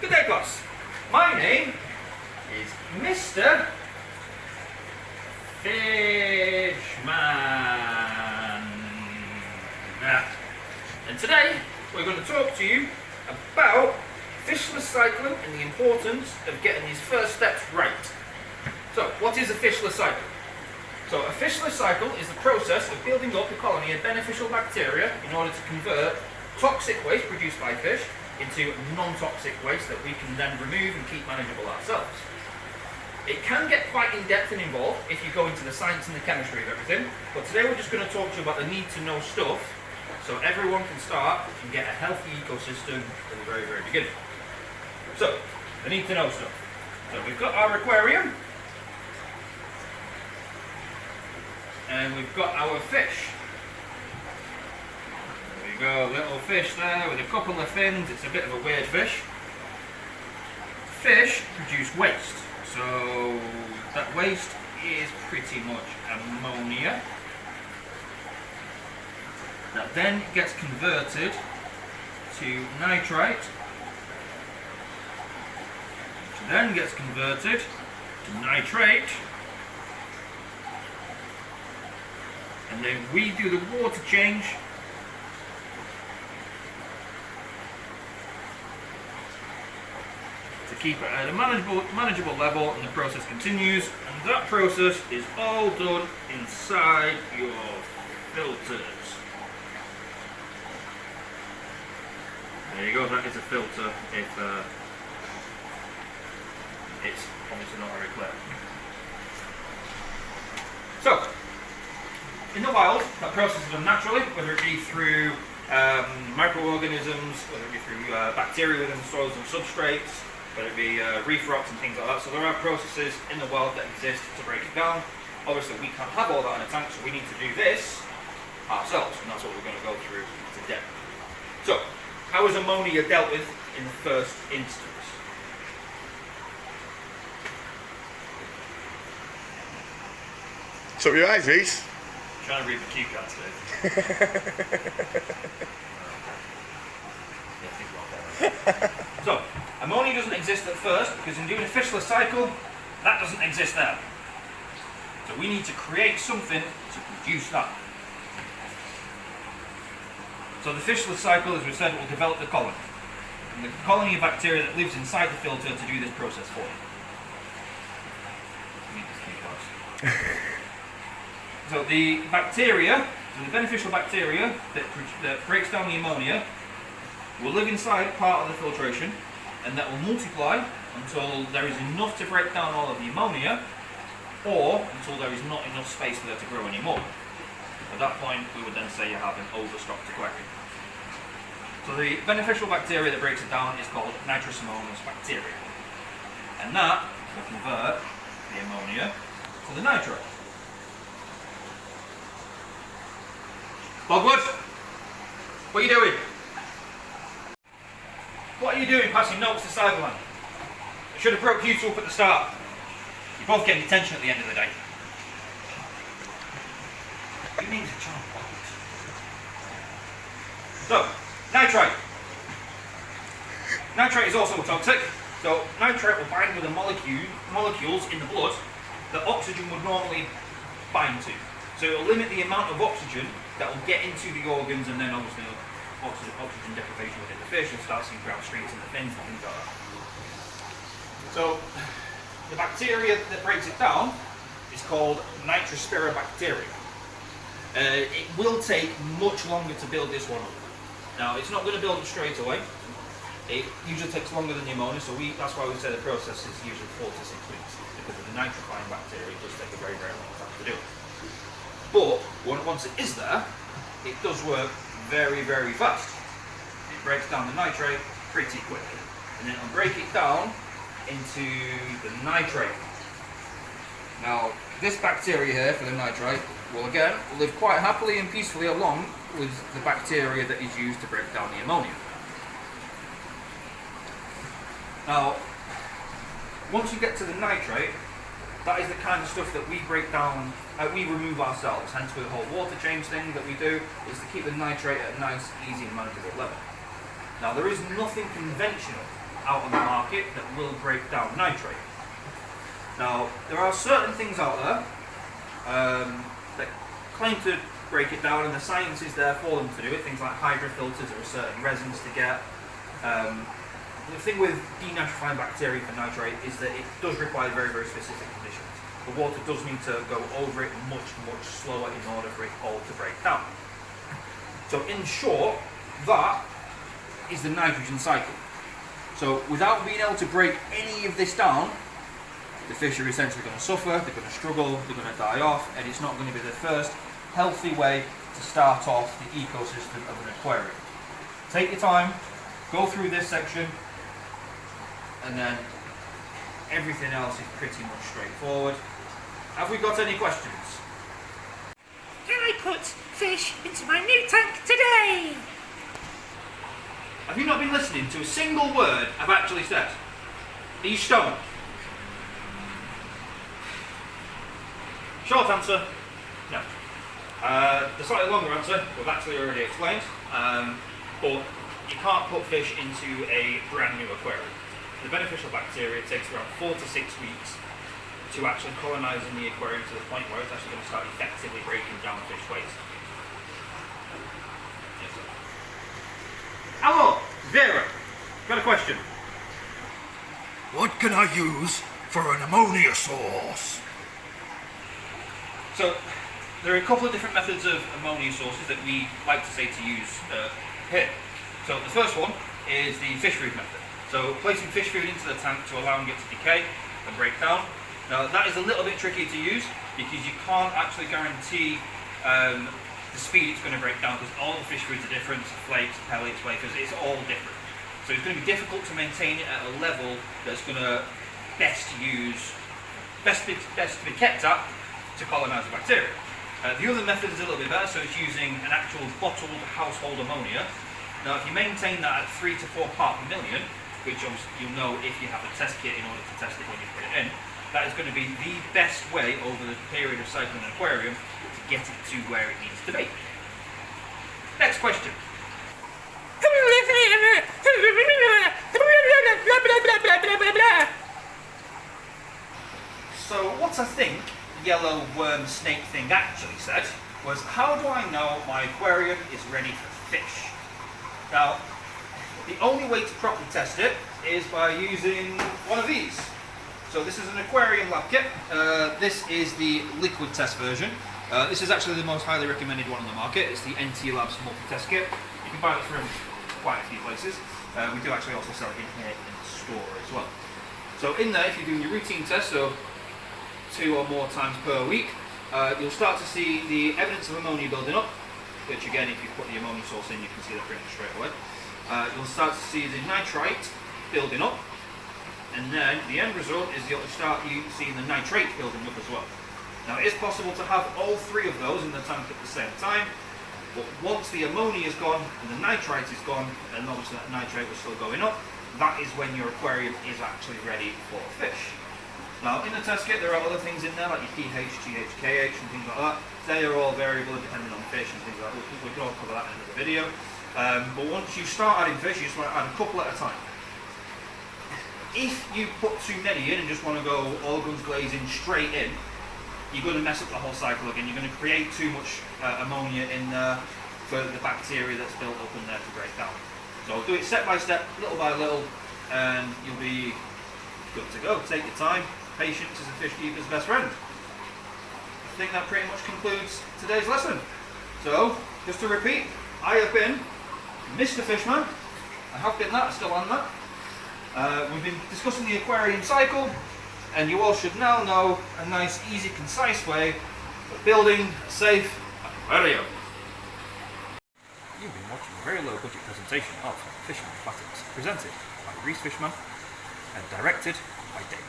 Good day, class. My name is Mr. Fishman. And today we're going to talk to you about fishless cycling and the importance of getting these first steps right. So, what is a fishless cycle? So, a fishless cycle is the process of building up a colony of beneficial bacteria in order to convert toxic waste produced by fish into non-toxic waste that we can then remove and keep manageable ourselves. It can get quite in-depth and involved if you go into the science and the chemistry of everything, but today we're just going to talk to you about the need-to-know stuff so everyone can start and get a healthy ecosystem from the very, very beginning. So, the need-to-know stuff. So we've got our aquarium, and we've got our fish. There we go, little fish there with a couple of fins. It's a bit of a weird fish. Fish produce waste. So that waste is pretty much ammonia that then gets converted to nitrate, which then gets converted to nitrate, and then we do the water change to keep it at a manageable level, and the process continues, and that process is all done inside your filters. There you go, that is a filter if it's obviously not very clear. So, in the wild, that process is done naturally, whether it be through microorganisms, whether it be through bacteria within soils and substrates, whether it be reef rocks and things like that. So there are processes in the wild that exist to break it down. Obviously we can't have all that in a tank, so we need to do this ourselves, and that's what we're going to go through today. So, how is ammonia dealt with in the first instance? So your eyes, Reese? I'm trying to read the cue cards today. So, ammonia doesn't exist at first because in doing a fishless cycle, that doesn't exist there. So we need to create something to produce that. So the fishless cycle, as we said, will develop the colony. And the colony of bacteria that lives inside the filter to do this process for you. So the bacteria, the beneficial bacteria that breaks down the ammonia, will live inside part of the filtration, and that will multiply until there is enough to break down all of the ammonia, or until there is not enough space for there to grow anymore. At that point, we would then say you have an overstocked aquarium. So the beneficial bacteria that breaks it down is called nitrosomonas bacteria, and that will convert the ammonia to the nitrate. Bogwood, what are you doing? What are you doing passing notes to Cyberland? I should have broke you two up at the start. You're both getting detention at the end of the day. You need to charm box. So, nitrate. Nitrate is also toxic. So, nitrate will bind with the molecules in the blood that oxygen would normally bind to. So it will limit the amount of oxygen that will get into the organs, and then obviously oxygen deprivation within the fish will start seeing ground streaks in the fins and things like that. So the bacteria that breaks it down is called nitrospirobacteria. It will take much longer to build this one up. Now it's not going to build it straight away. It usually takes longer than the ammonia, so that's why we say the process is usually 4 to 6 weeks, because of the nitrifying bacteria. It does take a very, very long time to do it. But once it is there, it does work very, very fast. It breaks down the nitrate pretty quickly, and then it'll break it down into the nitrate. Now, this bacteria here for the nitrate will again live quite happily and peacefully along with the bacteria that is used to break down the ammonia. Now, once you get to the nitrate, that is the kind of stuff that we break down, we remove ourselves. Hence with the whole water change thing that we do, is to keep the nitrate at a nice, easy and manageable level. Now there is nothing conventional out on the market that will break down nitrate. Now, there are certain things out there that claim to break it down, and the science is there for them to do it. Things like hydrofilters or certain resins to get. The thing with denaturifying bacteria for nitrate is that it does require very, very specific conditions. The water does need to go over it much, much slower in order for it all to break down. So in short, that is the nitrogen cycle. So without being able to break any of this down, the fish are essentially going to suffer, they're going to struggle, they're going to die off, and it's not going to be the first healthy way to start off the ecosystem of an aquarium. Take your time, go through this section, and then everything else is pretty much straightforward. Have we got any questions? Can I put fish into my new tank today? Have you not been listening to a single word I've actually said? Are you stoned? Short answer, no. The slightly longer answer we've actually already explained, but you can't put fish into a brand new aquarium. The beneficial bacteria takes around 4 to 6 weeks to actually colonise in the aquarium to the point where it's actually going to start effectively breaking down fish waste. Yes, sir. Hello, Vera. Got a question. What can I use for an ammonia source? So, there are a couple of different methods of ammonia sources that we like to say to use here. So the first one is the fish food method. So placing fish food into the tank to allow them to get to decay and break down. Now that is a little bit tricky to use because you can't actually guarantee the speed it's going to break down, because all the fish foods are different, flakes, pellets, wafers, it's all different. So it's going to be difficult to maintain it at a level that's going to best to be kept at to colonise the bacteria. The other method is a little bit better, so it's using an actual bottled household ammonia. Now if you maintain that at 3 to 4 parts per million, which obviously you'll know if you have a test kit in order to test it when you put it in, that is going to be the best way over the period of cycling an aquarium to get it to where it needs to be. Next question. So what I think yellow worm snake thing actually said was, how do I know my aquarium is ready for fish? Now, the only way to properly test it is by using one of these. So this is an aquarium lab kit. This is the liquid test version. This is actually the most highly recommended one on the market. It's the NT Labs multi-test kit. You can buy it from quite a few places. We do actually also sell it in here in the store as well. So in there, if you're doing your routine test, so 2 or more times per week, you'll start to see the evidence of ammonia building up, which again, if you put the ammonia source in, you can see that pretty much straight away. You'll start to see the nitrite building up, and then the end result is you'll start seeing the nitrate building up as well. Now it is possible to have all 3 of those in the tank at the same time, but once the ammonia is gone and the nitrite is gone, and obviously that nitrate was still going up, that is when your aquarium is actually ready for fish. Now in the test kit there are other things in there like your pH, GH, KH and things like that. They are all variable depending on fish and things like that. We can all cover that in another video. But once you start adding fish, you just want to add a couple at a time. If you put too many in and just want to go all guns blazing straight in, you're going to mess up the whole cycle again. You're going to create too much ammonia in there for the bacteria that's built up in there to break down. So do it step by step, little by little, and you'll be good to go. Take your time. Patience is a fish keeper's best friend. I think that pretty much concludes today's lesson. So, just to repeat, I have been Mr. Fishman. I have been that, I still am that. We've been discussing the aquarium cycle, and you all should now know a nice, easy, concise way of building a safe aquarium. You've been watching a very low budget presentation of Fishman Plastics, presented by Reese Fishman and directed by Dave.